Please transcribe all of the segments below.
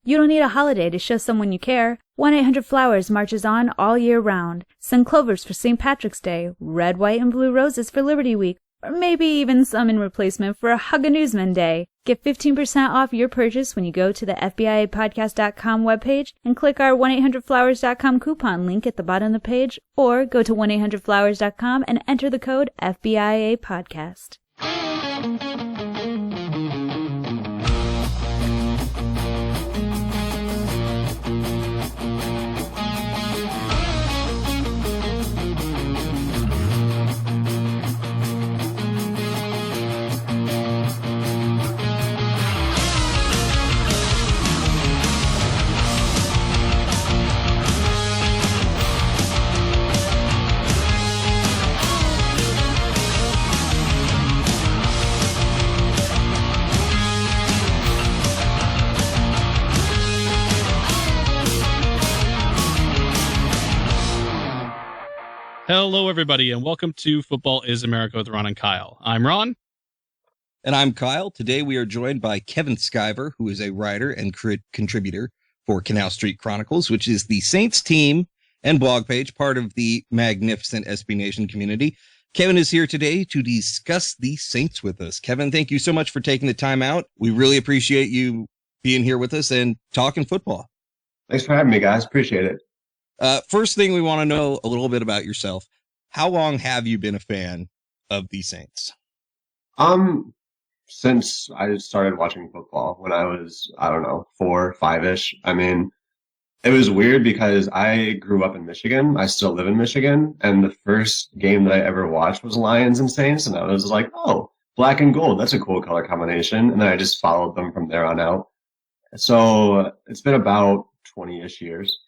You don't need a holiday to show someone you care. 1-800-Flowers marches on all year round. Send clovers for St. Patrick's Day, red, white, and blue roses for Liberty Week, or maybe even some in replacement for a Hug a Newsman Day. Get 15% off your purchase when you go to the FBIApodcast.com webpage and click our 1-800-Flowers.com coupon link at the bottom of the page, or go to 1-800-Flowers.com and enter the code FBIAPodcast. Hello, everybody, and welcome to Football is America with Ron and Kyle. I'm Ron. And I'm Kyle. Today we are joined by Kevin Skiver, who is a writer and contributor for Canal Chronicles, which is the Saints team and blog page, part of the magnificent SB Nation community. Kevin is here today to discuss the Saints with us. Kevin, thank you so much for taking the time out. We really appreciate you being here with us and talking football. Thanks for having me, guys. Appreciate it. First thing, we want to know a little bit about yourself. How long have you been a fan of the Saints? Since I started watching football when I was, 4, 5-ish. I mean, it was weird because I grew up in Michigan. I still live in Michigan. And the first game that I ever watched was Lions and Saints. And I was like, oh, black and gold. That's a cool color combination. And then I just followed them from there on out. So it's been about 20-ish years.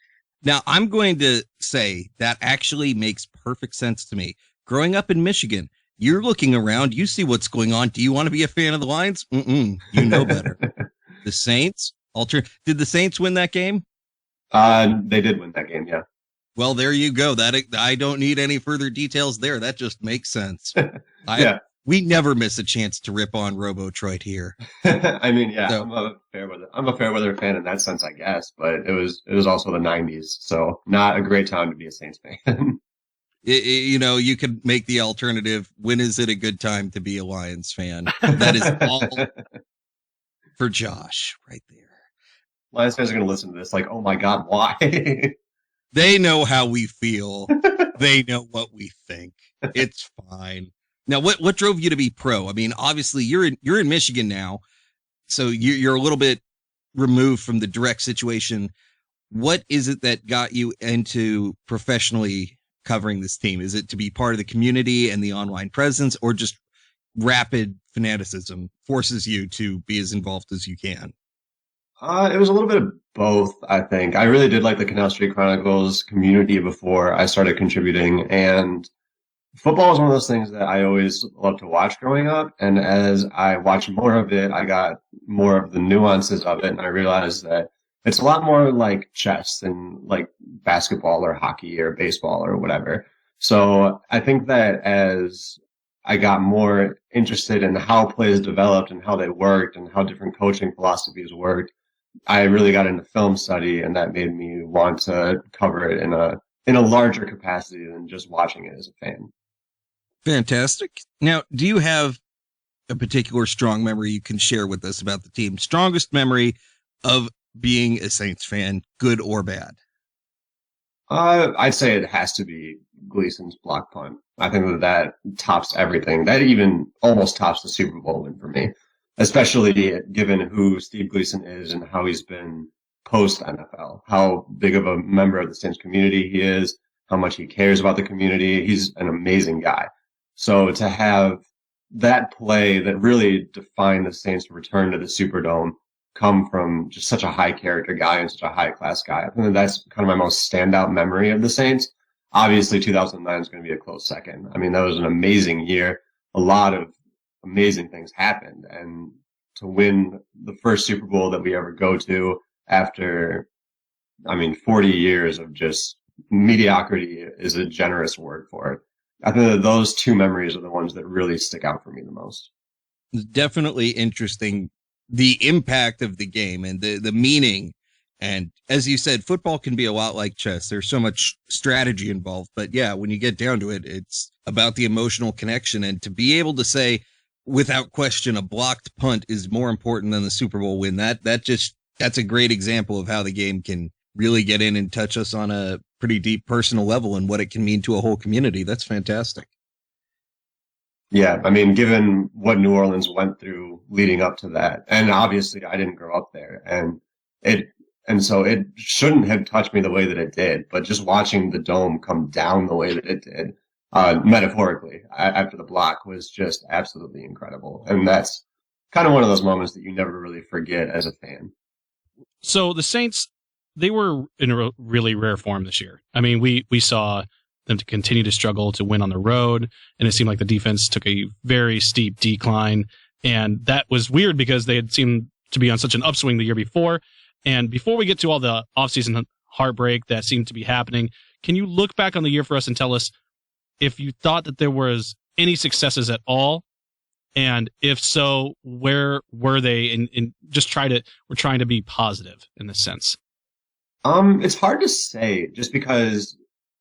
Now, I'm going to say that actually makes perfect sense to me. Growing up in Michigan, you're looking around, you see what's going on. Do you want to be a fan of the Lions? You know better. The Saints? Did the Saints win that game? They did win that game, yeah. Well, there you go. I don't need any further details there. That just makes sense. Yeah. We never miss a chance to rip on Robo-Troit here. I mean, yeah, So, I'm a fair weather fan in that sense, I guess, but it was also the 90s, so not a great time to be a Saints fan. You could make the alternative. When is it a good time to be a Lions fan? That is all for Josh right there. Lions fans are going to listen to this like, oh my God, why? They know how we feel. They know what we think. It's fine. Now, what drove you to be pro? I mean, obviously you're in Michigan now, so you're a little bit removed from the direct situation. What is it that got you into professionally covering this team? Is it to be part of the community and the online presence, or just rapid fanaticism forces you to be as involved as you can? It was a little bit of both, I think. I really did like the Canal Chronicles community before I started contributing, and football is one of those things that I always loved to watch growing up. And as I watched more of it, I got more of the nuances of it. And I realized that it's a lot more like chess than like basketball or hockey or baseball or whatever. So I think that as I got more interested in how plays developed and how they worked and how different coaching philosophies worked, I really got into film study, and that made me want to cover it in a larger capacity than just watching it as a fan. Fantastic. Now, do you have a particular strong memory you can share with us about the team? Strongest memory of being a Saints fan, good or bad? I'd say it has to be Gleason's block punt. I think that tops everything. That even almost tops the Super Bowl win for me, especially given who Steve Gleason is and how he's been post-NFL, how big of a member of the Saints community he is, how much he cares about the community. He's an amazing guy. So to have that play that really defined the Saints' return to the Superdome come from just such a high character guy and such a high class guy, I think that's kind of my most standout memory of the Saints. Obviously, 2009 is going to be a close second. I mean, that was an amazing year. A lot of amazing things happened. And to win the first Super Bowl that we ever go to after, 40 years of just mediocrity is a generous word for it. I think that those two memories are the ones that really stick out for me the most. It's definitely interesting, the impact of the game and the meaning And as you said, football can be a lot like chess. There's so much strategy involved. But yeah, when you get down to it, it's about the emotional connection. And to be able to say, without question, a blocked punt is more important than the Super Bowl win. That's a great example of how the game can really get in and touch us on a pretty deep personal level and what it can mean to a whole community. That's fantastic. Yeah, I mean, given what New Orleans went through leading up to that, and obviously I didn't grow up there, and so it shouldn't have touched me the way that it did, but just watching the dome come down the way that it did, metaphorically, after the block was just absolutely incredible. And that's kind of one of those moments that you never really forget as a fan. So the Saints, they were in a really rare form this year. I mean, we saw them to continue to struggle to win on the road, and it seemed like the defense took a very steep decline. And that was weird because they had seemed to be on such an upswing the year before. And before we get to all the offseason heartbreak that seemed to be happening, can you look back on the year for us and tell us if you thought that there was any successes at all? And if so, where were they? And we're trying to be positive in this sense. It's hard to say just because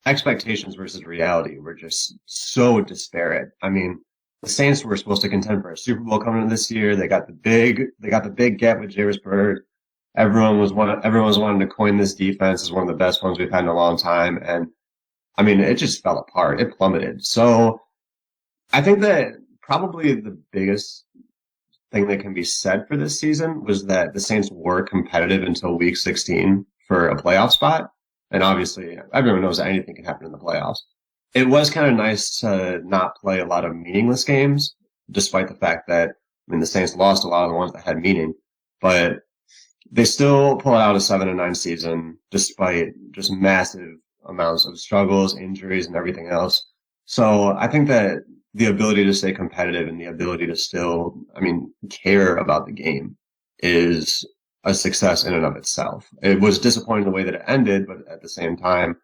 expectations versus reality were just so disparate. I mean, the Saints were supposed to contend for a Super Bowl coming into this year. They got the big gap with Jairus Byrd. Everyone was wanting to coin this defense as one of the best ones we've had in a long time. And I mean, it just fell apart. It plummeted. So I think that probably the biggest thing that can be said for this season was that the Saints were competitive until week 16 for a playoff spot. And obviously everyone knows that anything can happen in the playoffs. It was kind of nice to not play a lot of meaningless games, despite the fact that, I mean, the Saints lost a lot of the ones that had meaning, but they still pull out a 7-9 season despite just massive amounts of struggles, injuries, and everything else. So I think that the ability to stay competitive and the ability to still, care about the game is a success in and of itself. It was disappointing the way that it ended, but at the same time,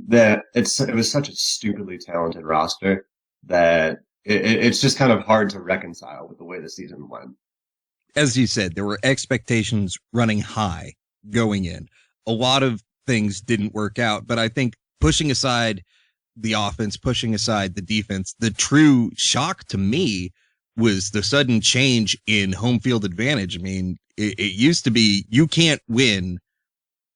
that it was such a stupidly talented roster that it's just kind of hard to reconcile with the way the season went. As you said, there were expectations running high going in. A lot of things didn't work out, but I think pushing aside the offense, pushing aside the defense, the true shock to me was the sudden change in home field advantage. I mean, it used to be you can't win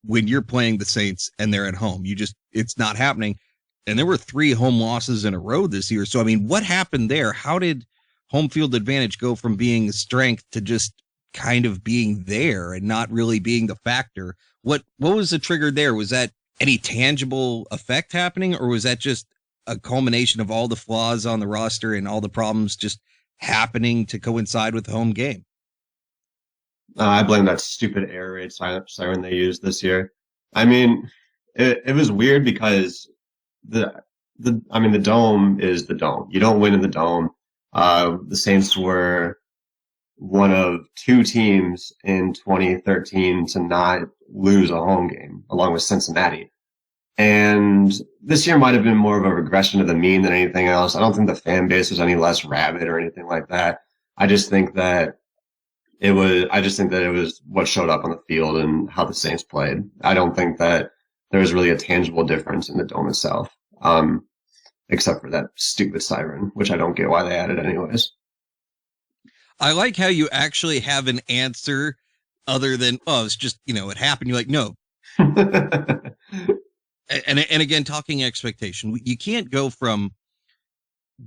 when you're playing the Saints and they're at home. It's not happening. And there were 3 home losses in a row this year. So, I mean, what happened there? How did home field advantage go from being a strength to just kind of being there and not really being the factor? What was the trigger there? Was that any tangible effect happening, or was that just a culmination of all the flaws on the roster and all the problems just happening to coincide with the home game? I blame that stupid air raid siren they used this year. I mean, it was weird because the dome is the dome. You don't win in the dome. The Saints were one of 2 teams in 2013 to not lose a home game, along with Cincinnati. And this year might have been more of a regression to the mean than anything else. I don't think the fan base was any less rabid or anything like that. I just think that it was what showed up on the field and how the Saints played. I don't think that there was really a tangible difference in the dome itself, except for that stupid siren, which I don't get why they added anyways. I like how you actually have an answer other than, it's just, it happened. You're like, no. And again, talking expectation, you can't go from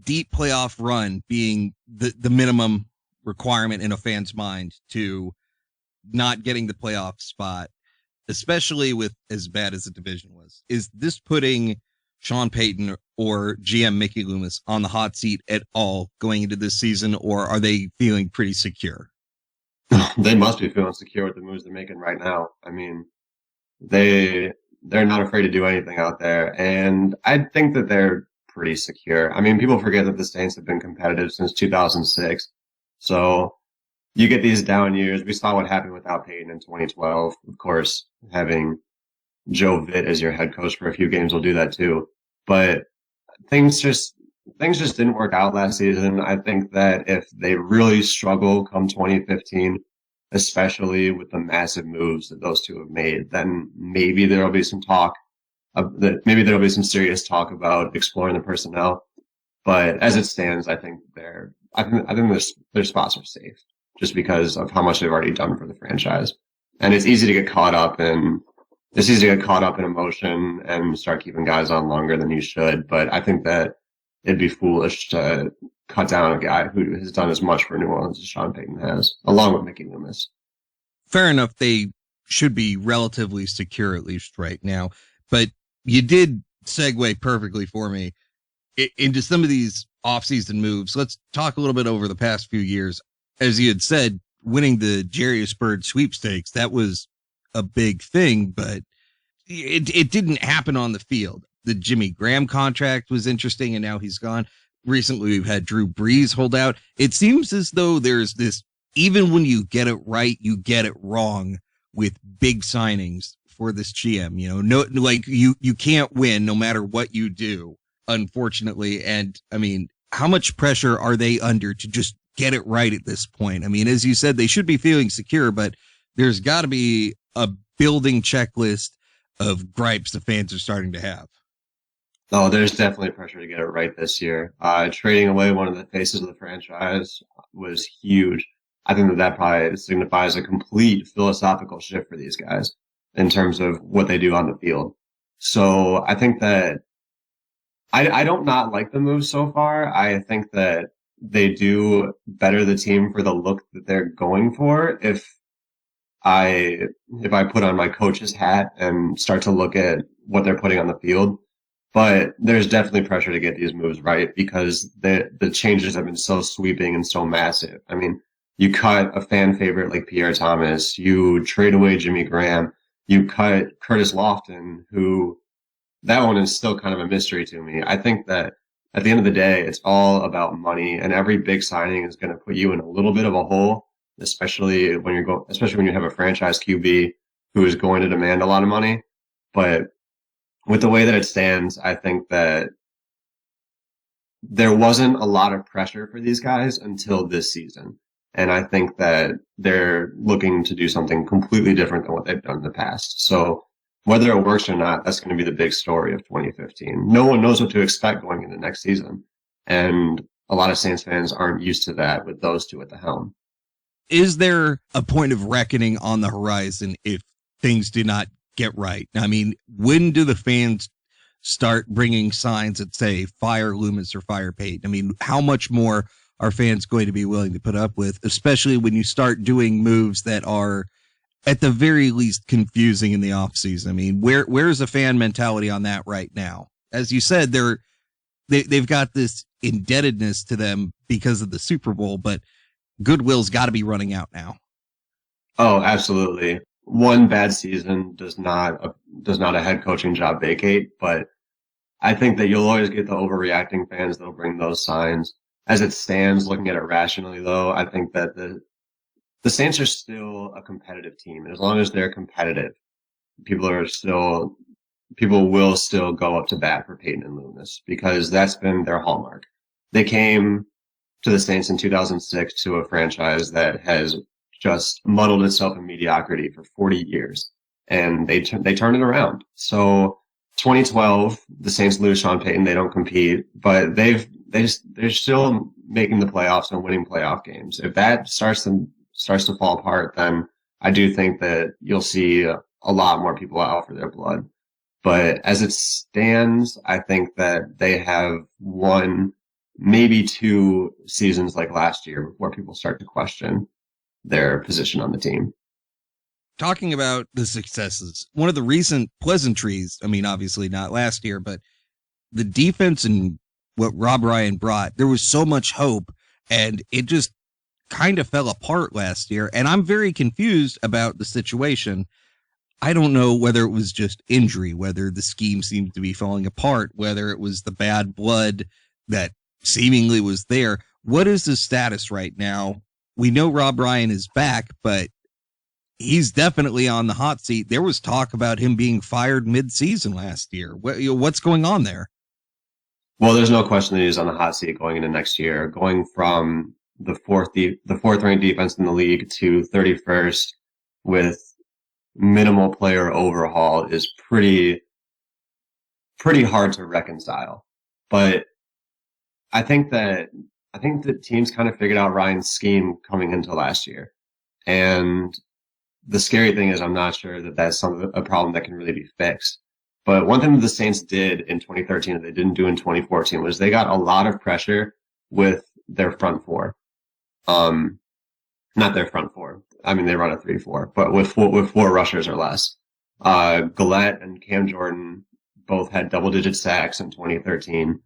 deep playoff run being the minimum requirement in a fan's mind to not getting the playoff spot, especially with as bad as the division was. Is this putting Sean Payton or GM Mickey Loomis on the hot seat at all going into this season, or are they feeling pretty secure? They must be feeling secure with the moves they're making right now. I mean, they're not afraid to do anything out there, and I think that they're pretty secure. I mean, people forget that the Saints have been competitive since 2006. So you get these down years. We saw what happened without Payton in 2012. Of course, having Joe Vitt as your head coach for a few games will do that too. But things just didn't work out last season. I think that if they really struggle come 2015, especially with the massive moves that those two have made, then maybe there'll be some talk maybe there'll be some serious talk about exploring the personnel. But as it stands, I think I think their spots are safe just because of how much they've already done for the franchise. And it's easy to get caught up in emotion and start keeping guys on longer than you should. But I think that it'd be foolish to cut down a guy who has done as much for New Orleans as Sean Payton has, along with Mickey Loomis. Fair enough. They should be relatively secure, at least right now. But you did segue perfectly for me into some of these offseason moves. Let's talk a little bit over the past few years. As you had said, winning the Jarius Byrd sweepstakes, that was a big thing, but it didn't happen on the field. The Jimmy Graham contract was interesting, and now he's gone. Recently, we've had Drew Brees hold out. It seems as though there's this, even when you get it right, you get it wrong with big signings for this GM. You can't win no matter what you do, unfortunately. And I mean, how much pressure are they under to just get it right at this point? I mean, as you said, they should be feeling secure, but there's got to be a building checklist of gripes the fans are starting to have. Oh, there's definitely pressure to get it right this year. Trading away one of the faces of the franchise was huge. I think that probably signifies a complete philosophical shift for these guys in terms of what they do on the field. So I think that I don't not like the move so far. I think that they do better the team for the look that they're going for. If I put on my coach's hat and start to look at what they're putting on the field, but there's definitely pressure to get these moves right because the changes have been so sweeping and so massive. I mean, you cut a fan favorite like Pierre Thomas, you trade away Jimmy Graham, you cut Curtis Lofton, who that one is still kind of a mystery to me. I think that at the end of the day, it's all about money, and every big signing is going to put you in a little bit of a hole, especially when you have a franchise QB who is going to demand a lot of money. But with the way that it stands, I think that there wasn't a lot of pressure for these guys until this season. And I think that they're looking to do something completely different than what they've done in the past. So whether it works or not, that's going to be the big story of 2015. No one knows what to expect going into next season. And a lot of Saints fans aren't used to that with those two at the helm. Is there a point of reckoning on the horizon if things do not get right? I mean, when do the fans start bringing signs that say fire Loomis or fire Payton? I mean, how much more are fans going to be willing to put up with, especially when you start doing moves that are at the very least confusing in the offseason? I mean, where's the fan mentality on that right now? As you said, they've got this indebtedness to them because of the Super Bowl, but goodwill's got to be running out now. Oh, absolutely. One bad season does not a head coaching job vacate, but I think that you'll always get the overreacting fans that'll bring those signs. As it stands, looking at it rationally, though, I think that the Saints are still a competitive team. And as long as they're competitive, people will still go up to bat for Payton and Loomis because that's been their hallmark. They came to the Saints in 2006 to a franchise that has just muddled itself in mediocrity for 40 years, and they turned it around. So 2012, the Saints lose Sean Payton. They don't compete, but they're still making the playoffs and winning playoff games. If that starts to fall apart, then I do think that you'll see a lot more people out for their blood. But as it stands, I think that they have one, maybe two seasons like last year before people start to question their position on the team. Talking about the successes, one of the recent pleasantries, I mean, obviously not last year, but the defense and what Rob Ryan brought, there was so much hope, and it just kind of fell apart last year. And I'm very confused about the situation. I don't know whether it was just injury, whether the scheme seemed to be falling apart, whether it was the bad blood that seemingly was there. What is the status right now? We know Rob Ryan is back, but he's definitely on the hot seat. There was talk about him being fired mid-season last year. What's going on there? Well, there's no question that he's on the hot seat going into next year. Going from the fourth ranked defense in the league to 31st with minimal player overhaul is pretty hard to reconcile. But I think that teams kind of figured out Ryan's scheme coming into last year. And the scary thing is I'm not sure that that's a problem that can really be fixed. But one thing that the Saints did in 2013 that they didn't do in 2014 was they got a lot of pressure with their front four. Not their front four. I mean, they run a 3-4, but with four rushers or less. Gillette and Cam Jordan both had double-digit sacks in 2013.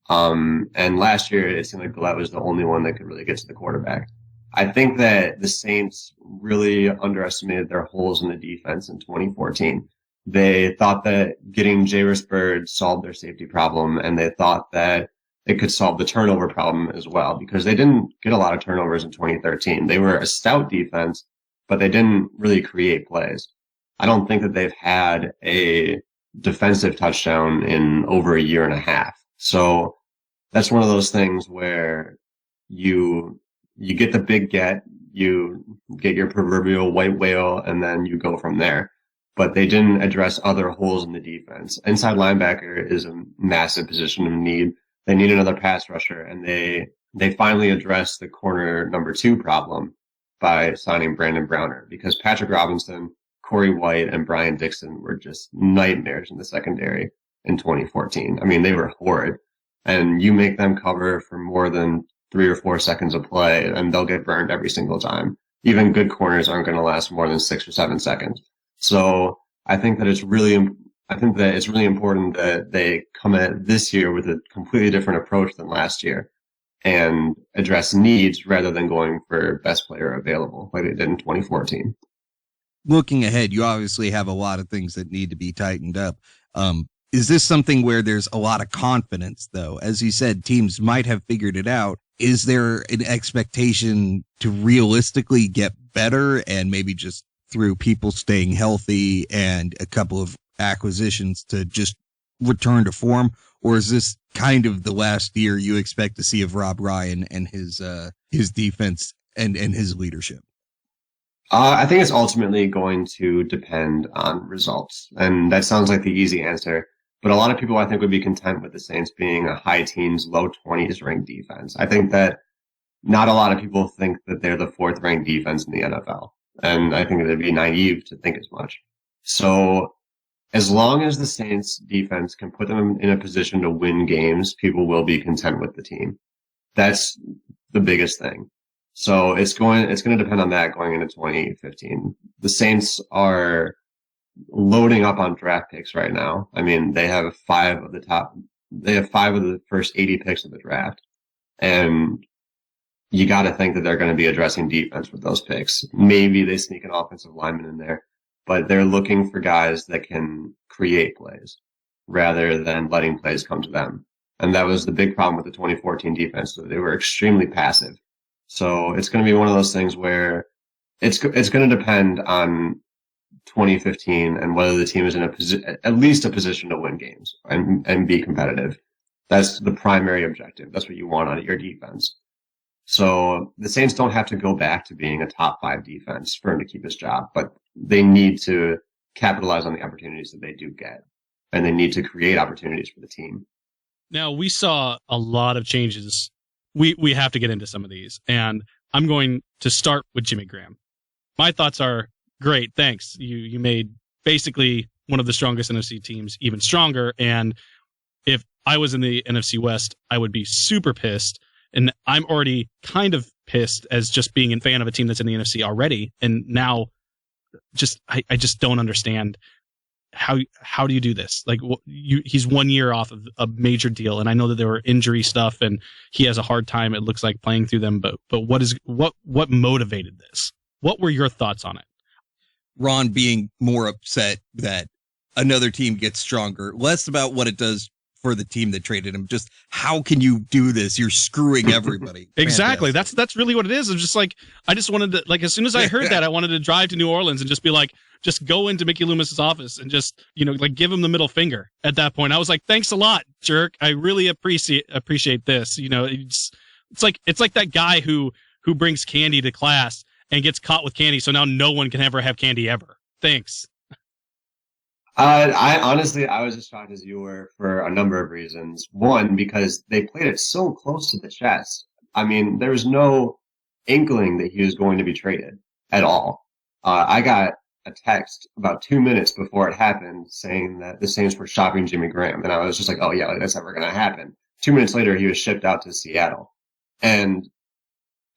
And last year, it seemed like Gillette was the only one that could really get to the quarterback. I think that the Saints really underestimated their holes in the defense in 2014. They thought that getting Jairus Byrd solved their safety problem, and they thought that it could solve the turnover problem as well, because they didn't get a lot of turnovers in 2013. They were a stout defense, but they didn't really create plays. I don't think that they've had a defensive touchdown in over a year and a half. So that's one of those things where you get the big get, you get your proverbial white whale, and then you go from there. But they didn't address other holes in the defense. Inside linebacker is a massive position of need. They need another pass rusher, and they finally addressed the corner number 2 problem by signing Brandon Browner, because Patrick Robinson, Corey White, and Brian Dixon were just nightmares in the secondary in 2014. I mean, they were horrid. And you make them cover for more than 3 or 4 seconds of play, and they'll get burned every single time. Even good corners aren't going to last more than 6 or 7 seconds. So I think that it's really important that they come at this year with a completely different approach than last year and address needs rather than going for best player available like they did in 2014. Looking ahead, you obviously have a lot of things that need to be tightened up. Is this something where there's a lot of confidence, though? As you said, teams might have figured it out. Is there an expectation to realistically get better, and maybe just through people staying healthy and a couple of acquisitions to just return to form? Or is this kind of the last year you expect to see of Rob Ryan and his defense and his leadership? I think it's ultimately going to depend on results. And that sounds like the easy answer. But a lot of people, I think, would be content with the Saints being a high teens, low 20s ranked defense. I think that not a lot of people think that they're the 4th ranked defense in the NFL. And I think it'd be naive to think as much. So as long as the Saints defense can put them in a position to win games, people will be content with the team. That's the biggest thing. So it's going to depend on that going into 2015. The Saints are loading up on draft picks right now. I mean, they have 5 of the first 80 picks of the draft. And you got to think that they're going to be addressing defense with those picks. Maybe they sneak an offensive lineman in there, but they're looking for guys that can create plays rather than letting plays come to them. And that was the big problem with the 2014 defense. So they were extremely passive. So it's going to be one of those things where it's going to depend on 2015 and whether the team is in at least a position to win games and be competitive. That's the primary objective. That's what you want out of your defense. So the Saints don't have to go back to being a top 5 defense for him to keep his job, but they need to capitalize on the opportunities that they do get, and they need to create opportunities for the team. Now, we saw a lot of changes. We have to get into some of these, and I'm going to start with Jimmy Graham. My thoughts are, great, thanks. You made basically one of the strongest NFC teams even stronger, and if I was in the NFC West, I would be super pissed, and I'm already kind of pissed as just being a fan of a team that's in the NFC already, and now I just don't understand how do you do this? Like, he's 1 year off of a major deal, and I know that there were injury stuff, and he has a hard time, it looks like, playing through them. But what motivated this? What were your thoughts on it? Ron being more upset that another team gets stronger, less about what it does for the team that traded him. Just how can you do this? You're screwing everybody. Exactly. Fantastic. That's really what it is. It's just like, I just wanted to, like, as soon as I heard that, I wanted to drive to New Orleans and just be like, just go into Mickey Loomis's office and just, like, give him the middle finger at that point. I was like, thanks a lot, jerk. I really appreciate this. It's It's like that guy who brings candy to class and gets caught with candy, so now no one can ever have candy ever. Thanks. I honestly, I was as shocked as you were for a number of reasons. One, because they played it so close to the chest. I mean, there was no inkling that he was going to be traded at all. I got a text about 2 minutes before it happened saying that the Saints were shopping Jimmy Graham. And I was just like, oh yeah, that's never going to happen. 2 minutes later, he was shipped out to Seattle. And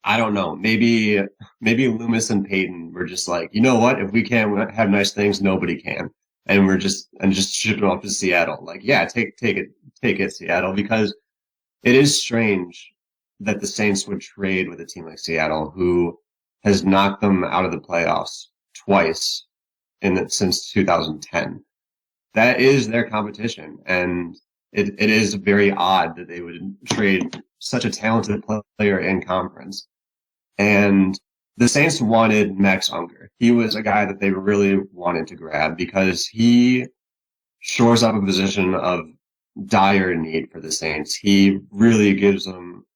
I don't know, maybe Loomis and Peyton were just like, you know what? If we can't have nice things, nobody can. And we're just shipping off to Seattle. Like, yeah, take it, Seattle, because it is strange that the Saints would trade with a team like Seattle, who has knocked them out of the playoffs twice since 2010. That is their competition, and it is very odd that they would trade such a talented player in conference. And the Saints wanted Max Unger. He was a guy that they really wanted to grab because he shores up a position of dire need for the Saints. He really gives them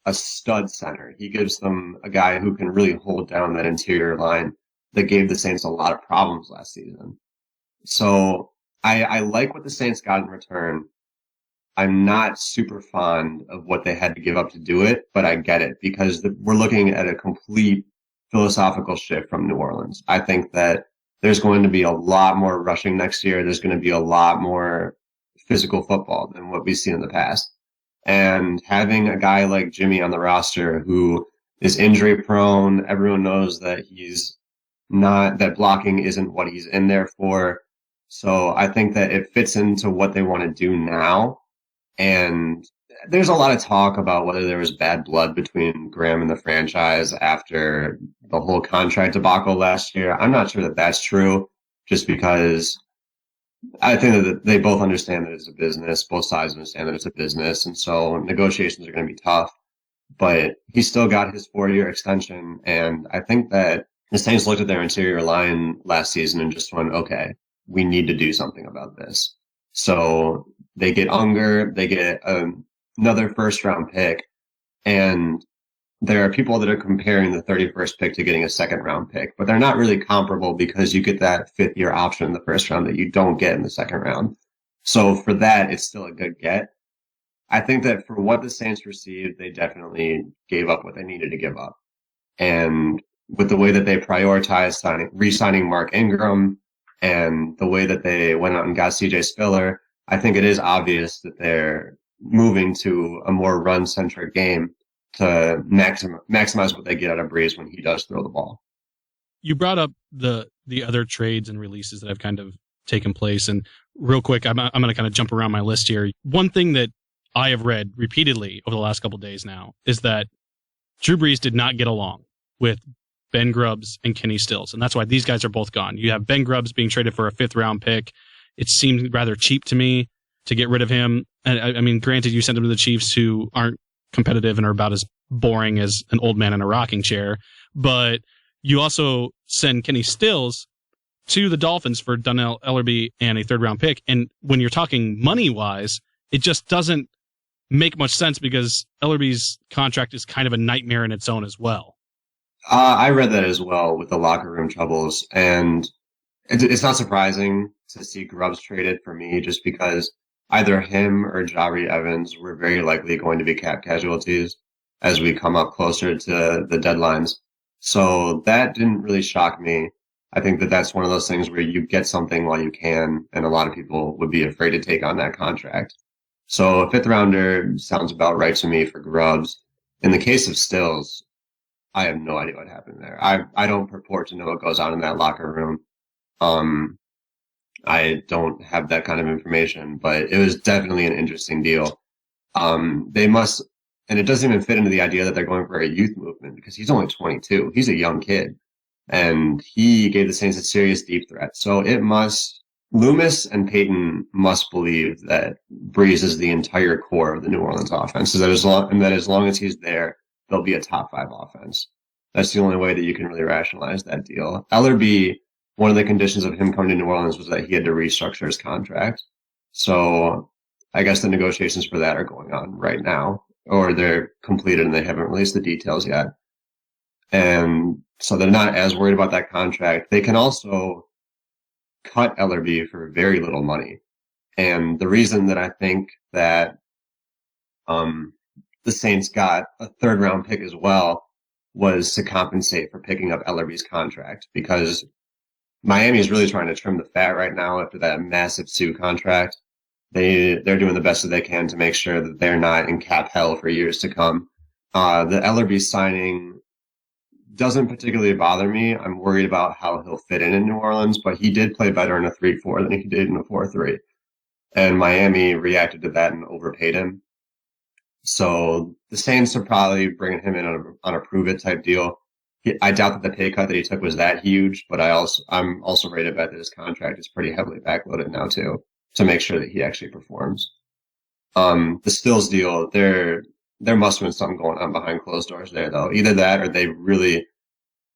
a stud center. He gives them a guy who can really hold down that interior line that gave the Saints a lot of problems last season. So I like what the Saints got in return. I'm not super fond of what they had to give up to do it, but I get it because we're looking at a complete philosophical shift from New Orleans. I think that there's going to be a lot more rushing next year. There's going to be a lot more physical football than what we've seen in the past. And having a guy like Jimmy on the roster who is injury prone, everyone knows that that blocking isn't what he's in there for. So I think that it fits into what they want to do now. And there's a lot of talk about whether there was bad blood between Graham and the franchise after the whole contract debacle last year. I'm not sure that that's true, just because I think that they both understand that it's a business. Both sides understand that it's a business. And so negotiations are going to be tough. But he still got his 4-year extension. And I think that the Saints looked at their interior line last season and just went, okay, we need to do something about this. So they get Unger, they get another first-round pick, and there are people that are comparing the 31st pick to getting a second-round pick, but they're not really comparable because you get that fifth-year option in the first round that you don't get in the second round. So for that, it's still a good get. I think that for what the Saints received, they definitely gave up what they needed to give up. And with the way that they prioritized re-signing Mark Ingram and the way that they went out and got CJ Spiller, I think it is obvious that they're moving to a more run-centric game to maximize what they get out of Breeze when he does throw the ball. You brought up the other trades and releases that have kind of taken place, and real quick, I'm going to kind of jump around my list here. One thing that I have read repeatedly over the last couple of days now is that Drew Brees did not get along with Ben Grubbs and Kenny Stills, and that's why these guys are both gone. You have Ben Grubbs being traded for a 5th-round pick. It seemed rather cheap to me to get rid of him. And I mean, granted, you sent him to the Chiefs, who aren't competitive and are about as boring as an old man in a rocking chair. But you also send Kenny Stills to the Dolphins for Donnell Ellerbe and a 3rd-round pick. And when you're talking money-wise, it just doesn't make much sense because Ellerbe's contract is kind of a nightmare in its own as well. I read that as well with the locker room troubles, and it's not surprising to see Grubbs traded for me just because either him or Jahri Evans were very likely going to be cap casualties as we come up closer to the deadlines. So that didn't really shock me. I think that that's one of those things where you get something while you can, and a lot of people would be afraid to take on that contract. So a 5th-rounder sounds about right to me for Grubbs. In the case of Stills, I have no idea what happened there. I don't purport to know what goes on in that locker room. I don't have that kind of information, but it was definitely an interesting deal. They must, and it doesn't even fit into the idea that they're going for a youth movement because he's only 22. He's a young kid, and he gave the Saints a serious deep threat. So Loomis and Peyton must believe that Breeze is the entire core of the New Orleans offense, so that as long as he's there, they'll be a top 5 offense. That's the only way that you can really rationalize that deal. Ellerbe, one of the conditions of him coming to New Orleans was that he had to restructure his contract. So I guess the negotiations for that are going on right now. or they're completed and they haven't released the details yet. And so they're not as worried about that contract. They can also cut Ellerby for very little money. And the reason that I think that the Saints got a third round pick as well was to compensate for picking up Ellerby's contract, because Miami is really trying to trim the fat right now after that massive Sue contract. They're doing the best that they can to make sure that they're not in cap hell for years to come. The Ellerby signing doesn't particularly bother me. I'm worried about how he'll fit in New Orleans, but he did play better in a 3-4 than he did in a 4-3. And Miami reacted to that and overpaid him. So the Saints are probably bringing him in on a prove it type deal. I doubt that the pay cut that he took was that huge, but I'm also ready to bet that his contract is pretty heavily backloaded now too, to make sure that he actually performs. The Stills deal, there must have been something going on behind closed doors there though. Either that or they really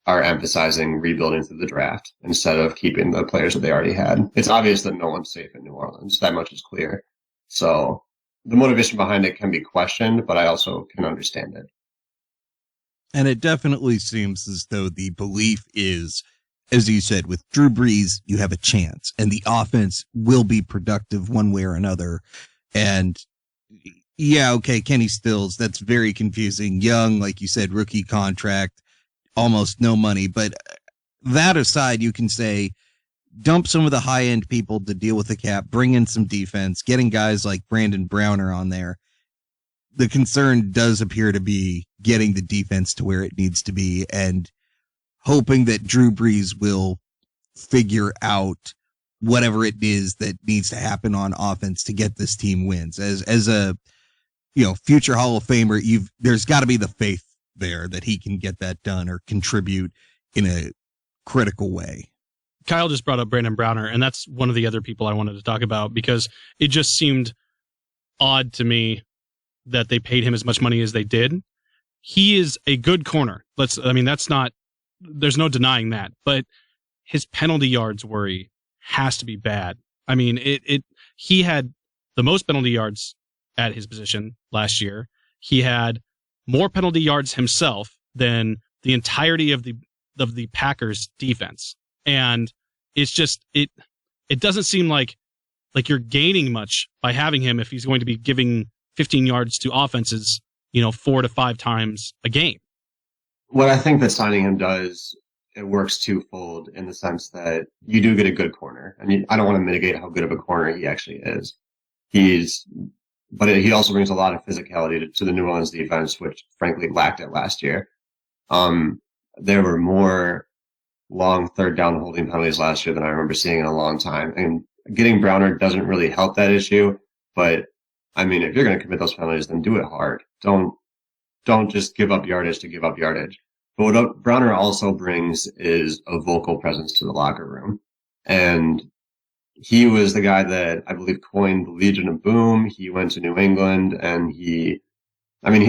are emphasizing rebuilding through the draft instead of keeping the players that they already had. It's obvious that no one's safe in New Orleans. That much is clear. So the motivation behind it can be questioned, but I also can understand it. And it definitely seems as though the belief is, as you said, with Drew Brees, you have a chance and the offense will be productive one way or another. And yeah, okay, Kenny Stills, that's very confusing. Young, like you said, rookie contract, almost no money. But that aside, you can say, dump some of the high end people to deal with the cap, bring in some defense, getting guys like Brandon Browner on there. The concern does appear to be getting the defense to where it needs to be and hoping that Drew Brees will figure out whatever it is that needs to happen on offense to get this team wins. As a, future Hall of Famer, there's got to be the faith there that he can get that done or contribute in a critical way. Kyle just brought up Brandon Browner, and that's one of the other people I wanted to talk about because it just seemed odd to me that they paid him as much money as they did. He is a good corner. There's no denying that, but his penalty yards worry has to be bad. I mean, he had the most penalty yards at his position last year. He had more penalty yards himself than the entirety of the Packers defense. And it's just, it doesn't seem like you're gaining much by having him if he's going to be giving 15 yards to offenses, 4 to 5 times a game. What I think that signing him does, it works twofold in the sense that you do get a good corner. I mean, I don't want to mitigate how good of a corner he actually is. But he also brings a lot of physicality to the New Orleans defense, which frankly lacked it last year. There were more long third down holding penalties last year than I remember seeing in a long time. And getting Browner doesn't really help that issue. But I mean, if you're going to commit those penalties, then do it hard. Don't just give up yardage to give up yardage. But what Browner also brings is a vocal presence to the locker room. And he was the guy that I believe coined the Legion of Boom. He went to New England and he's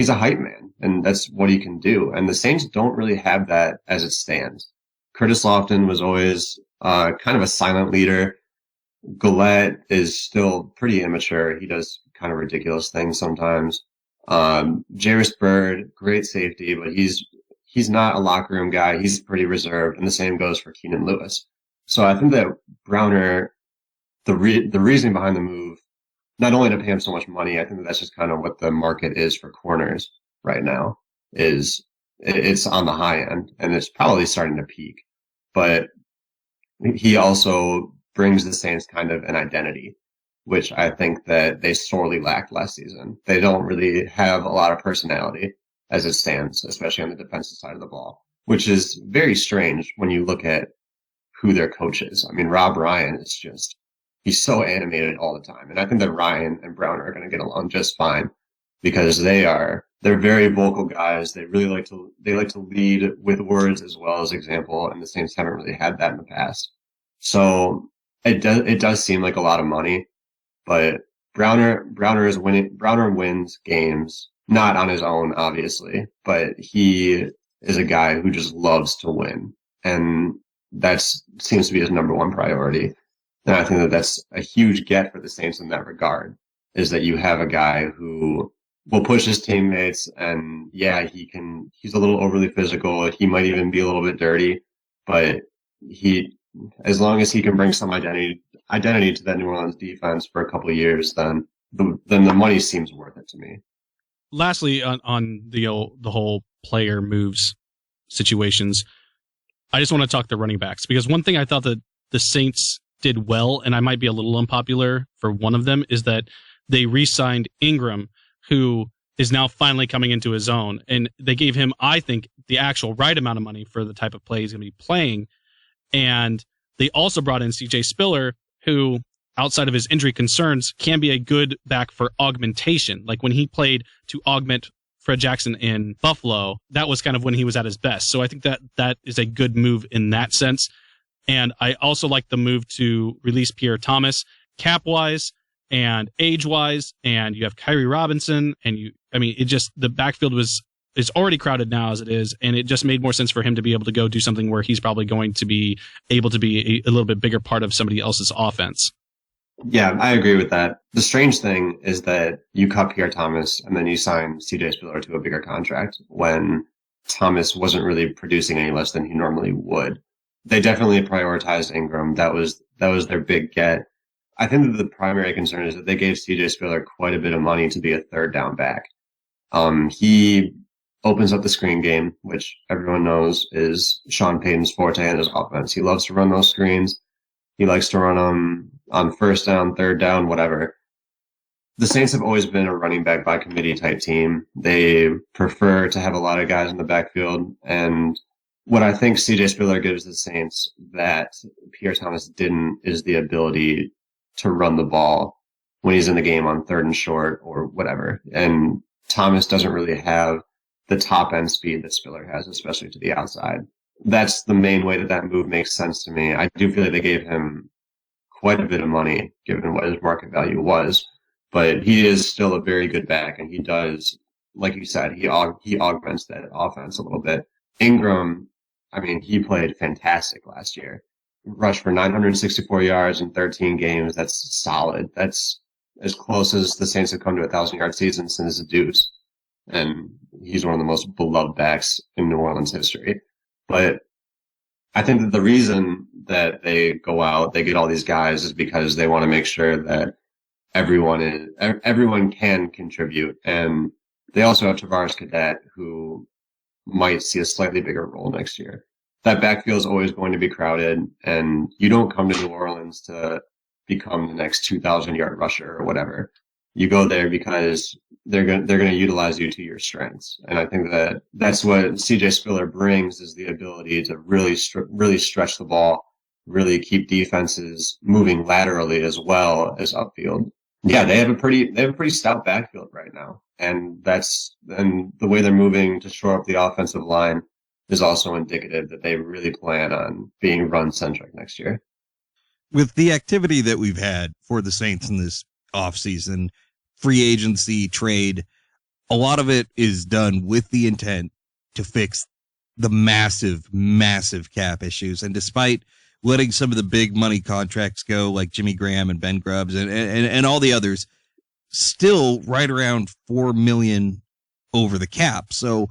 a hype man and that's what he can do. And the Saints don't really have that as it stands. Curtis Lofton was always kind of a silent leader. Gillette is still pretty immature. He does kind of ridiculous things sometimes. Jairus Byrd, great safety, but he's not a locker room guy. He's pretty reserved, and the same goes for Keenan Lewis. So I think that Browner, the reasoning behind the move, not only to pay him so much money, I think that's just kind of what the market is for corners right now. It's on the high end, and it's probably starting to peak. But he also brings the Saints kind of an identity, which I think that they sorely lacked last season. They don't really have a lot of personality as it stands, especially on the defensive side of the ball, which is very strange when you look at who their coach is. I mean, Rob Ryan is he's so animated all the time. And I think that Ryan and Brown are going to get along just fine because they're very vocal guys. They really like to lead with words as well as example. And the Saints haven't really had that in the past. So it does seem like a lot of money, but Browner wins games, not on his own, obviously, but he is a guy who just loves to win. And that seems to be his number one priority. And I think that that's a huge get for the Saints in that regard, is that you have a guy who will push his teammates, and yeah, he's a little overly physical. He might even be a little bit dirty, but as long as he can bring some identity to that New Orleans defense for a couple of years, then the money seems worth it to me. Lastly, on the whole player moves situations, I just want to talk the running backs, because one thing I thought that the Saints did well, and I might be a little unpopular for one of them, is that they re-signed Ingram, who is now finally coming into his own, and they gave him, I think, the actual right amount of money for the type of play he's going to be playing. And they also brought in CJ Spiller, who, outside of his injury concerns, can be a good back for augmentation. Like when he played to augment Fred Jackson in Buffalo, that was kind of when he was at his best. So I think that is a good move in that sense. And I also like the move to release Pierre Thomas cap-wise and age-wise, and you have Kyrie Robinson, and the backfield is already crowded now as it is, and it just made more sense for him to be able to go do something where he's probably going to be able to be a little bit bigger part of somebody else's offense. Yeah, I agree with that. The strange thing is that you cut Pierre Thomas and then you sign CJ Spiller to a bigger contract when Thomas wasn't really producing any less than he normally would. They definitely prioritized Ingram. That was their big get. I think that the primary concern is that they gave CJ Spiller quite a bit of money to be a third down back. He opens up the screen game, which everyone knows is Sean Payton's forte in his offense. He loves to run those screens. He likes to run them on first down, third down, whatever. The Saints have always been a running back by committee type team. They prefer to have a lot of guys in the backfield. And what I think CJ Spiller gives the Saints that Pierre Thomas didn't is the ability to run the ball when he's in the game on third and short or whatever. And Thomas doesn't really have the top end speed that Spiller has, especially to the outside. That's the main way that move makes sense to me. I do feel like they gave him quite a bit of money given what his market value was, but he is still a very good back, and he does, like you said, he augments that offense a little bit. Ingram, he played fantastic last year. Rushed for 964 yards in 13 games. That's solid. That's as close as the Saints have come to a 1,000-yard season since the Deuce. And he's one of the most beloved backs in New Orleans history. But I think that the reason that they go out, they get all these guys, is because they want to make sure that everyone can contribute. And they also have Tavares Cadet, who might see a slightly bigger role next year. That backfield is always going to be crowded, and you don't come to New Orleans to become the next 2,000-yard rusher or whatever. You go there because they're going to utilize you to your strengths. And I think that that's what CJ Spiller brings, is the ability to really stretch the ball, really keep defenses moving laterally as well as upfield. Yeah, they have a pretty stout backfield right now. And the way they're moving to shore up the offensive line is also indicative that they really plan on being run-centric next year. With the activity that we've had for the Saints in this offseason, free agency, trade, a lot of it is done with the intent to fix the massive, massive cap issues. And despite letting some of the big money contracts go, like Jimmy Graham and Ben Grubbs and all the others, still right around $4 million over the cap. So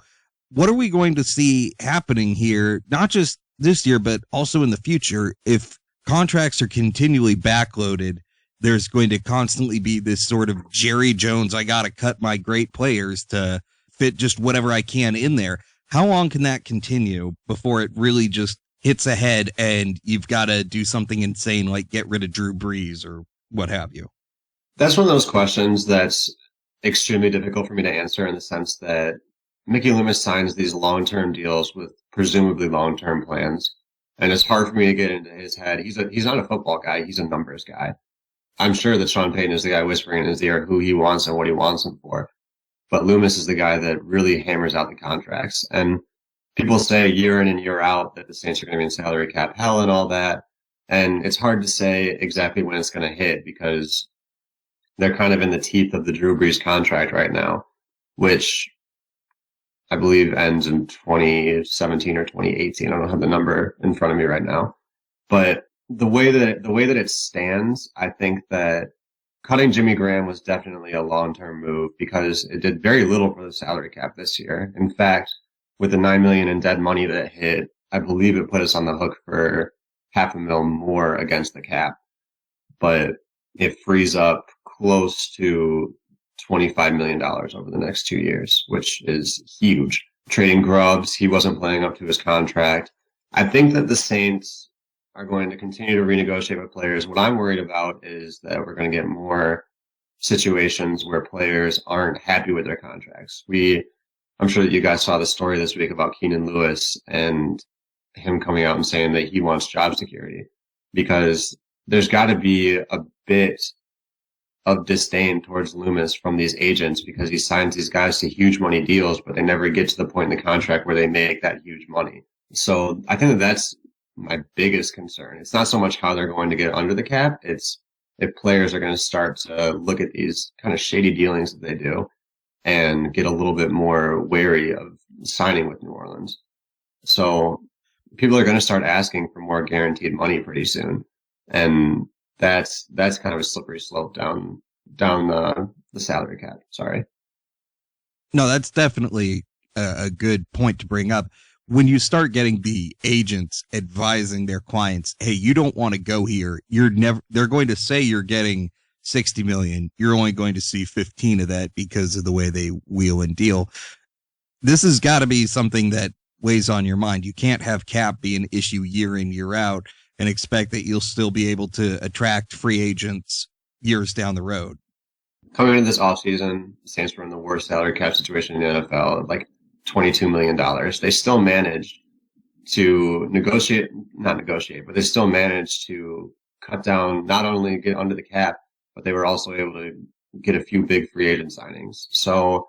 what are we going to see happening here, not just this year, but also in the future? If contracts are continually backloaded, there's going to constantly be this sort of Jerry Jones, I got to cut my great players to fit just whatever I can in there. How long can that continue before it really just hits ahead and you've got to do something insane like get rid of Drew Brees or what have you? That's one of those questions that's extremely difficult for me to answer, in the sense that Mickey Loomis signs these long-term deals with presumably long-term plans. And it's hard for me to get into his head. He's not a football guy. He's a numbers guy. I'm sure that Sean Payton is the guy whispering in his ear who he wants and what he wants him for. But Loomis is the guy that really hammers out the contracts. And people say year in and year out that the Saints are going to be in salary cap hell and all that. And it's hard to say exactly when it's going to hit, because they're kind of in the teeth of the Drew Brees contract right now, which I believe ends in 2017 or 2018. I don't have the number in front of me right now. But the way that it stands, I think that cutting Jimmy Graham was definitely a long-term move because it did very little for the salary cap this year. In fact, with the $9 million in dead money that hit, I believe it put us on the hook for $500,000 more against the cap. But it frees up close to $25 million over the next 2 years, which is huge. Trading Grubbs, he wasn't playing up to his contract. I think that the Saints are going to continue to renegotiate with players. What I'm worried about is that we're going to get more situations where players aren't happy with their contracts. I'm sure that you guys saw the story this week about Keenan Lewis and him coming out and saying that he wants job security, because there's got to be a bit of disdain towards Loomis from these agents, because he signs these guys to huge money deals, but they never get to the point in the contract where they make that huge money. So I think that that's my biggest concern. It's not so much how they're going to get under the cap. It's if players are going to start to look at these kind of shady dealings that they do and get a little bit more wary of signing with New Orleans. So people are going to start asking for more guaranteed money pretty soon. And that's kind of a slippery slope down the salary cap. Sorry. No, that's definitely a good point to bring up. When you start getting the agents advising their clients, hey, you don't want to go here. They're going to say you're getting 60 million. You're only going to see 15 of that because of the way they wheel and deal. This has got to be something that weighs on your mind. You can't have cap be an issue year in, year out and expect that you'll still be able to attract free agents years down the road. Coming into this offseason, the Saints were in the worst salary cap situation in the NFL, like $22 million. They still managed to not negotiate, but they still managed to cut down, not only get under the cap, but they were also able to get a few big free agent signings. So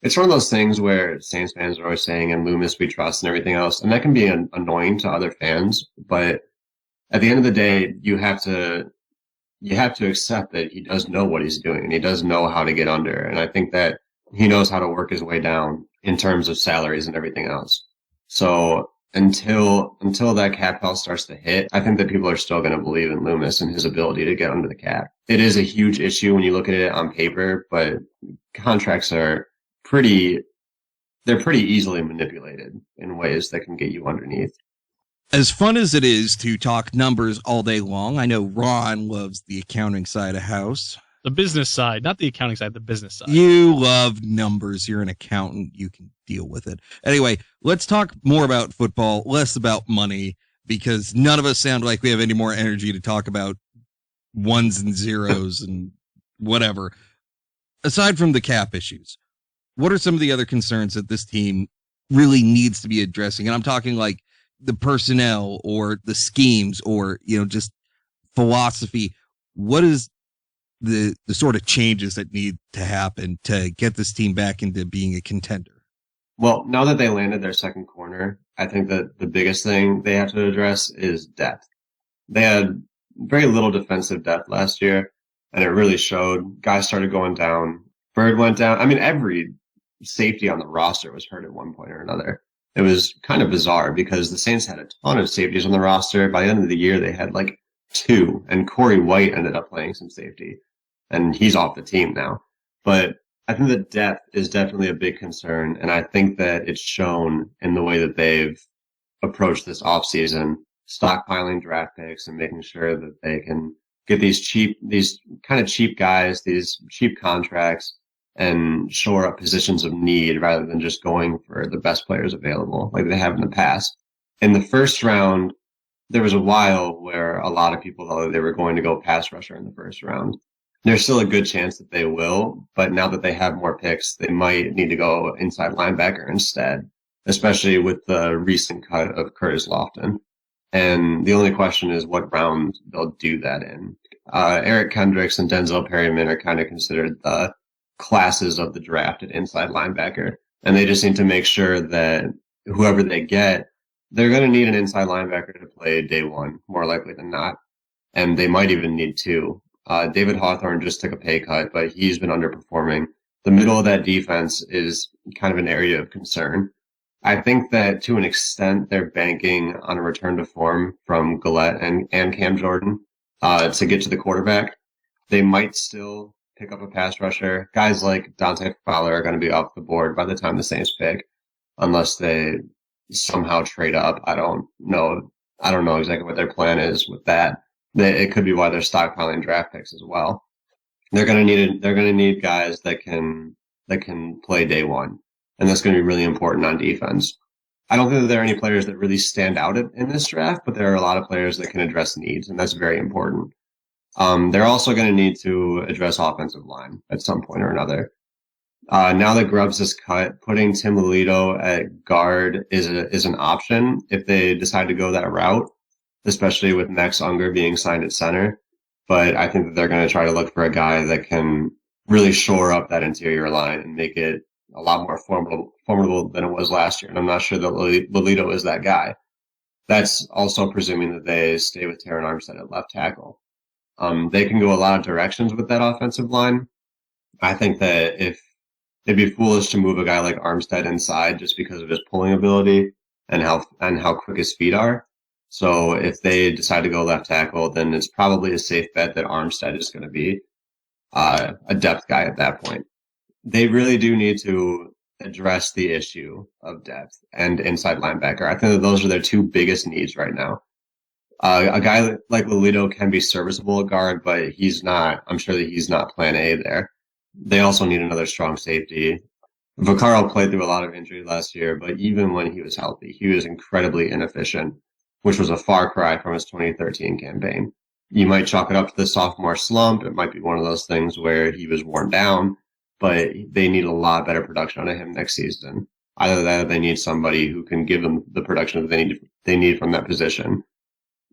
it's one of those things where Saints fans are always saying, and Loomis we trust and everything else. And that can be annoying to other fans. But at the end of the day, you have to accept that he does know what he's doing and he does know how to get under. And I think that he knows how to work his way down in terms of salaries and everything else. So until that cap hell starts to hit, I think that people are still going to believe in Loomis and his ability to get under the cap. It is a huge issue when you look at it on paper, but contracts are pretty easily manipulated in ways that can get you underneath. As fun as it is to talk numbers all day long, I know Ron loves the accounting side of house. The business side, not the accounting side, the business side. You love numbers. You're an accountant. You can deal with it. Anyway, let's talk more about football, less about money, because none of us sound like we have any more energy to talk about ones and zeros and whatever. Aside from the cap issues, what are some of the other concerns that this team really needs to be addressing? And I'm talking like the personnel or the schemes or, just philosophy. What is the sort of changes that need to happen to get this team back into being a contender? Well, now that they landed their second corner, I think that the biggest thing they have to address is depth. They had very little defensive depth last year, and it really showed. Guys started going down. Bird went down. I mean, every safety on the roster was hurt at one point or another. It was kind of bizarre because the Saints had a ton of safeties on the roster. By the end of the year, they had like 2, and Corey White ended up playing some safety, and he's off the team now. But I think that depth is definitely a big concern, and I think that it's shown in the way that they've approached this offseason, stockpiling draft picks and making sure that they can get these kind of cheap guys, these cheap contracts, and shore up positions of need rather than just going for the best players available like they have in the past. In the first round, there was a while where a lot of people thought that they were going to go pass rusher in the first round. There's still a good chance that they will, but now that they have more picks, they might need to go inside linebacker instead, especially with the recent cut of Curtis Lofton. And the only question is what round they'll do that in. Eric Kendricks and Denzel Perryman are kind of considered the classes of the draft at inside linebacker. And they just need to make sure that whoever they get, they're going to need an inside linebacker to play day one, more likely than not. And they might even need 2. David Hawthorne just took a pay cut, but he's been underperforming. The middle of that defense is kind of an area of concern. I think that to an extent they're banking on a return to form from Gillette and Cam Jordan to get to the quarterback. They might still pick up a pass rusher. Guys like Dante Fowler are going to be off the board by the time the Saints pick, unless they somehow trade up. I don't know. I don't know exactly what their plan is with that. It could be why they're stockpiling draft picks as well. They're going to need guys that can play day one, and that's going to be really important on defense. I don't think that there are any players that really stand out in this draft, but there are a lot of players that can address needs, and that's very important. They're also going to need to address offensive line at some point or another. Now that Grubbs is cut, putting Tim Lelito at guard is an option if they decide to go that route, especially with Max Unger being signed at center. But I think that they're going to try to look for a guy that can really shore up that interior line and make it a lot more formidable than it was last year. And I'm not sure that Lelito is that guy. That's also presuming that they stay with Terran Armstead at left tackle. They can go a lot of directions with that offensive line. I think that if it'd be foolish to move a guy like Armstead inside just because of his pulling ability and how quick his feet are. So if they decide to go left tackle, then it's probably a safe bet that Armstead is going to be a depth guy at that point. They really do need to address the issue of depth and inside linebacker. I think that those are their two biggest needs right now. A guy like Lelito can be serviceable at guard, but I'm sure that he's not plan A there. They also need another strong safety. Vaccaro played through a lot of injury last year, but even when he was healthy, he was incredibly inefficient, which was a far cry from his 2013 campaign. You might chalk it up to the sophomore slump. It might be one of those things where he was worn down, but they need a lot better production out of him next season. Either that or they need somebody who can give them the production that they need from that position.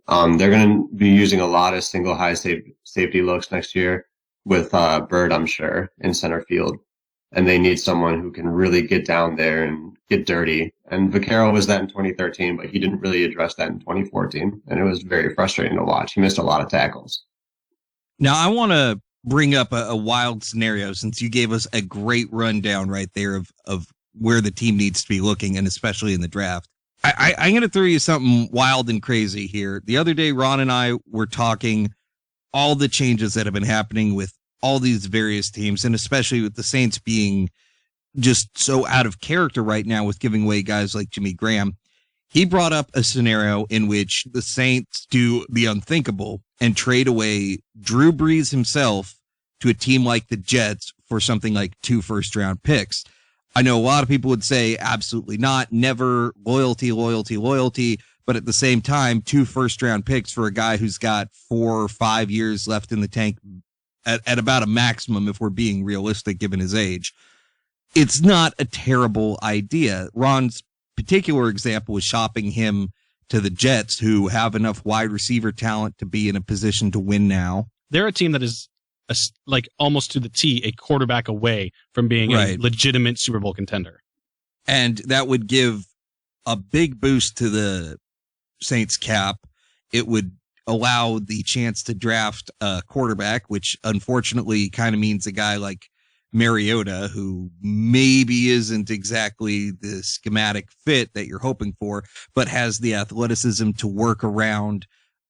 They're going to be using a lot of single high safety looks next year with Bird, I'm sure, in center field. And they need someone who can really get down there and get dirty. And Vaccaro was that in 2013, but he didn't really address that in 2014. And it was very frustrating to watch. He missed a lot of tackles. Now, I want to bring up a wild scenario, since you gave us a great rundown right there of where the team needs to be looking, and especially in the draft. I'm going to throw you something wild and crazy here. The other day, Ron and I were talking all the changes that have been happening with all these various teams, and especially with the Saints being just so out of character right now with giving away guys like Jimmy Graham. He brought up a scenario in which the Saints do the unthinkable and trade away Drew Brees himself to a team like the Jets for something like 2 first-round picks. I know a lot of people would say absolutely not, never, loyalty. But at the same time, 2 first-round picks for a guy who's got 4 or 5 years left in the tank at about a maximum, if we're being realistic, given his age. It's not a terrible idea. Ron's particular example was shopping him to the Jets, who have enough wide receiver talent to be in a position to win now. They're a team that is like almost to the T, a quarterback away from being a legitimate Super Bowl contender. And that would give a big boost to the Saints cap. It would allow the chance to draft a quarterback, which unfortunately kind of means a guy like Mariota, who maybe isn't exactly the schematic fit that you're hoping for, but has the athleticism to work around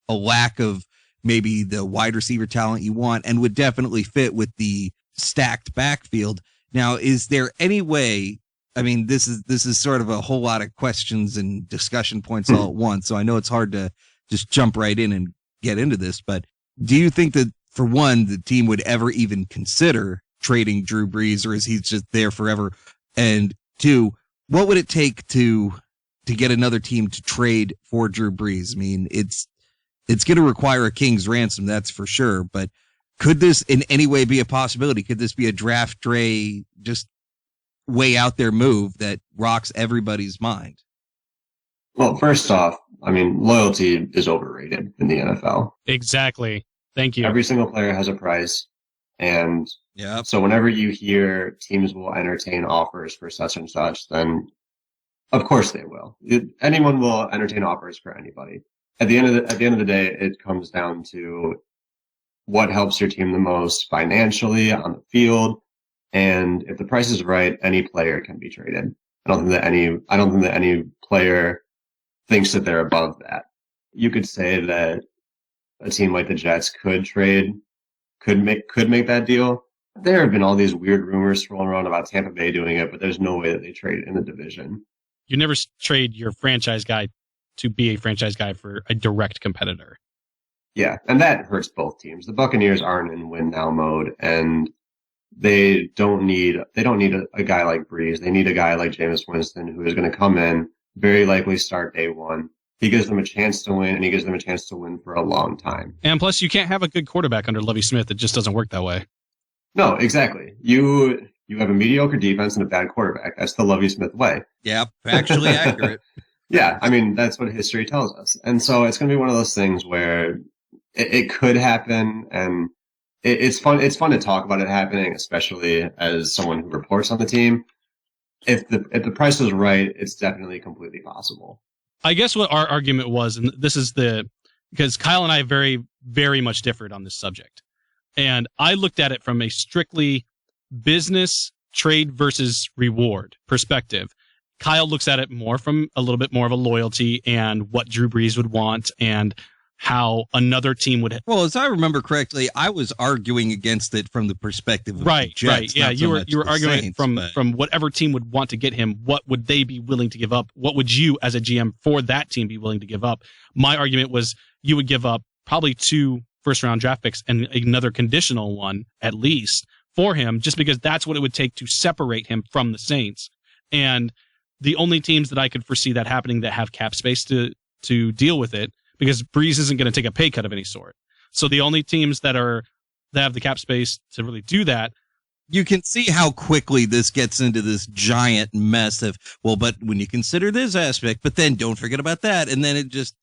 a lack of maybe the wide receiver talent you want, and would definitely fit with the stacked backfield. Now, is there any way, I mean, this is sort of a whole lot of questions and discussion points all at once, so I know it's hard to just jump right in and get into this, but do you think that, for one, the team would ever even consider trading Drew Brees, or is he just there forever? And 2, what would it take to get another team to trade for Drew Brees? I mean, it's going to require a king's ransom, that's for sure, but could this in any way be a possibility? Could this be a draft day, just way out there move that rocks everybody's mind? Well, first off, I mean, loyalty is overrated in the NFL. Exactly. Thank you. Every single player has a price. And so whenever you hear teams will entertain offers for such and such, then of course they will. Anyone will entertain offers for anybody. At the end of the day, it comes down to what helps your team the most financially on the field. And if the price is right, any player can be traded. I don't think that any player thinks that they're above that. You could say that a team like the Jets could trade could make that deal. There have been all these weird rumors swirling around about Tampa Bay doing it, but there's no way that they trade in the division. You never trade your franchise guy to be a franchise guy for a direct competitor. Yeah, and that hurts both teams. The Buccaneers aren't in win now mode, and they don't need a guy like Breeze. They need a guy like Jameis Winston, who is going to come in, very likely start day one. He gives them a chance to win, and he gives them a chance to win for a long time. And plus, you can't have a good quarterback under Lovie Smith. It just doesn't work that way. No, exactly. You have a mediocre defense and a bad quarterback. That's the Lovie Smith way. Yeah, factually accurate. Yeah, I mean, that's what history tells us. And so it's going to be one of those things where it could happen, and it's fun. It's fun to talk about it happening, especially as someone who reports on the team. If the price is right, it's definitely completely possible. I guess what our argument was, and this is because Kyle and I very, very much differed on this subject. And I looked at it from a strictly business trade versus reward perspective. Kyle looks at it more from a little bit more of a loyalty and what Drew Brees would want and how another team would. Well, as I remember correctly, I was arguing against it from the perspective of the Jets, right. Yeah, you were arguing Saints, from whatever team would want to get him. What would they be willing to give up? What would you, as a GM for that team, be willing to give up? My argument was you would give up probably 2 first-round draft picks and another conditional one at least for him, just because that's what it would take to separate him from the Saints. And the only teams that I could foresee that happening that have cap space to deal with it, because Breeze isn't going to take a pay cut of any sort. So the only teams that have the cap space to really do that. You can see how quickly this gets into this giant mess of, well, but when you consider this aspect, but then don't forget about that. And then it just.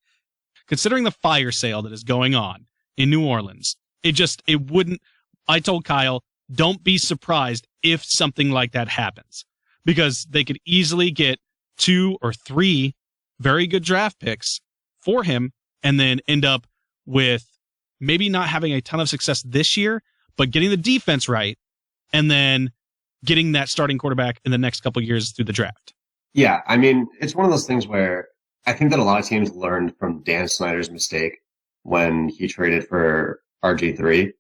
Considering the fire sale that is going on in New Orleans, it wouldn't. I told Kyle, don't be surprised if something like that happens, because they could easily get 2 or 3 very good draft picks for him and then end up with maybe not having a ton of success this year, but getting the defense right and then getting that starting quarterback in the next couple of years through the draft. Yeah, I mean, it's one of those things where I think that a lot of teams learned from Dan Snyder's mistake when he traded for RG3.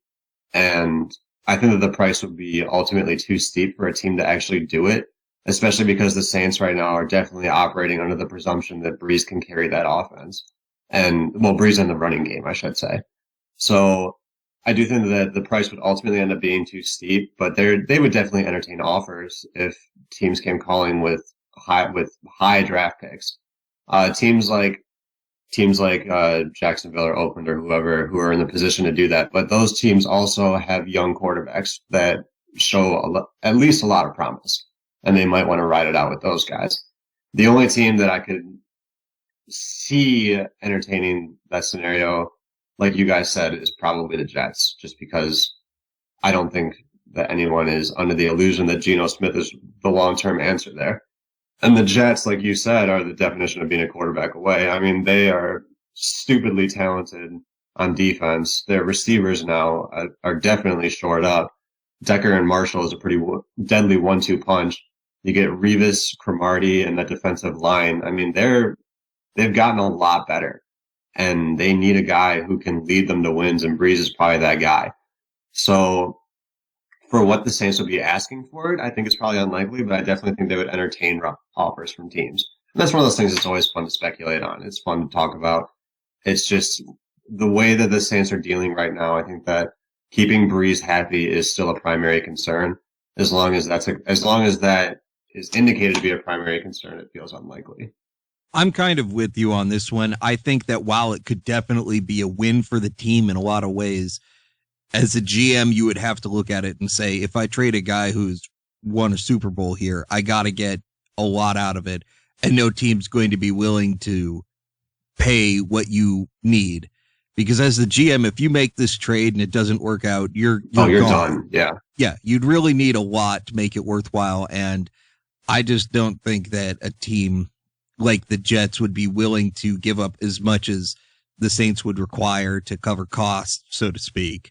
And I think that the price would be ultimately too steep for a team to actually do it, especially because the Saints right now are definitely operating under the presumption that Breeze can carry that offense. And, well, Breeze in the running game, I should say. So I do think that the price would ultimately end up being too steep, but they would definitely entertain offers if teams came calling with high draft picks. Teams like Jacksonville or Oakland or whoever who are in the position to do that. But those teams also have young quarterbacks that show at least a lot of promise, and they might want to ride it out with those guys. The only team that I could see entertaining that scenario, like you guys said, is probably the Jets, just because I don't think that anyone is under the illusion that Geno Smith is the long-term answer there. And the Jets, like you said, are the definition of being a quarterback away. I mean, they are stupidly talented on defense. Their receivers now are definitely shored up. Decker and Marshall is a pretty deadly 1-2 punch. You get Revis, Cromartie, and that defensive line. I mean, they've gotten a lot better, and they need a guy who can lead them to wins, and Breeze is probably that guy. So for what the Saints would be asking for it, I think it's probably unlikely, but I definitely think they would entertain offers from teams. And that's one of those things that's always fun to speculate on. It's fun to talk about. It's just the way that the Saints are dealing right now. I think that keeping Breeze happy is still a primary concern. As long as that is indicated to be a primary concern, it feels unlikely. I'm kind of with you on this one. I think that while it could definitely be a win for the team in a lot of ways, as a GM, you would have to look at it and say, if I trade a guy who's won a Super Bowl here, I got to get a lot out of it. And no team's going to be willing to pay what you need. Because as the GM, if you make this trade and it doesn't work out, you're done. Yeah. Yeah. You'd really need a lot to make it worthwhile. And I just don't think that a team like the Jets would be willing to give up as much as the Saints would require to cover costs, so to speak,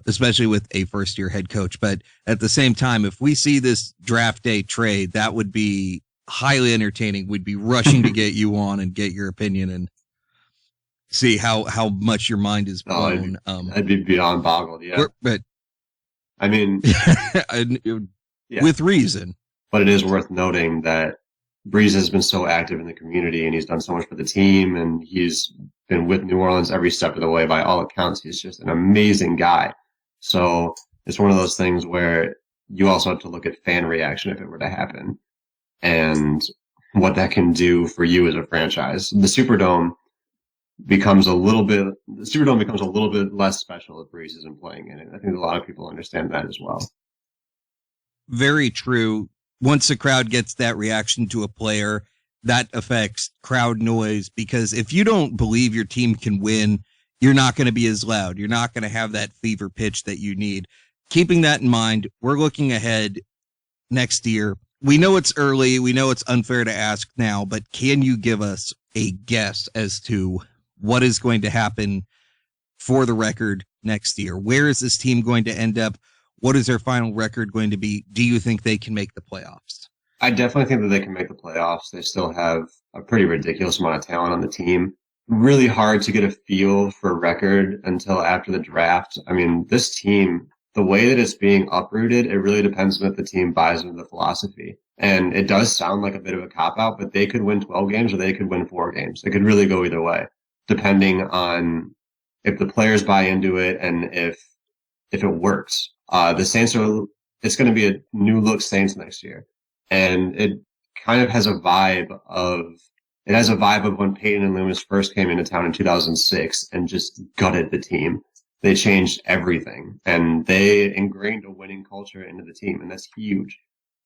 especially with a first-year head coach. But at the same time, if we see this draft day trade, that would be highly entertaining. We'd be rushing to get you on and get your opinion. And see how much your mind is blown. I'd be beyond boggled. Yeah, but I mean, with reason. But it is worth noting that Breeze has been so active in the community, and he's done so much for the team, and he's been with New Orleans every step of the way. By all accounts, he's just an amazing guy. So it's one of those things where you also have to look at fan reaction if it were to happen, and what that can do for you as a franchise. The Superdome becomes a little bit less special if Breeze isn't playing in it. I think a lot of people understand that as well. Very true. Once a crowd gets that reaction to a player, that affects crowd noise, because if you don't believe your team can win, you're not going to be as loud. You're not going to have that fever pitch that you need. Keeping that in mind, we're looking ahead next year. We know it's early. We know it's unfair to ask now, but can you give us a guess as to what is going to happen for the record next year? Where is this team going to end up? What is their final record going to be? Do you think they can make the playoffs? I definitely think that they can make the playoffs. They still have a pretty ridiculous amount of talent on the team. Really hard to get a feel for record until after the draft. I mean, this team, the way that it's being uprooted, it really depends on if the team buys into the philosophy. And it does sound like a bit of a cop-out, but they could win 12 games or they could win 4 games. It could really go either way, depending on if the players buy into it and if it works. The Saints it's going to be a new look Saints next year. And it kind of has a vibe of when Peyton and Loomis first came into town in 2006 and just gutted the team. They changed everything and they ingrained a winning culture into the team, and that's huge.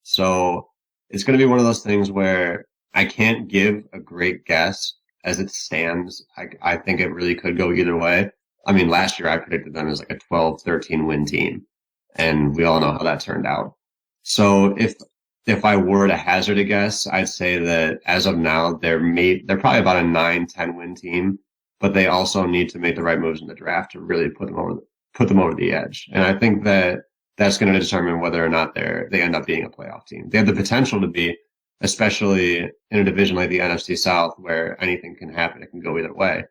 So it's going to be one of those things where I can't give a great guess as it stands. I think it really could go either way. I mean, last year I predicted them as like a 12-13 win team, and we all know how that turned out. So if I were to hazard a guess, I'd say that as of now, they're probably about a 9-10 win team, but they also need to make the right moves in the draft to really put them over the edge. And I think that that's going to determine whether or not they end up being a playoff team. They have the potential to be, especially in a division like the NFC South, where anything can happen. It can go either way.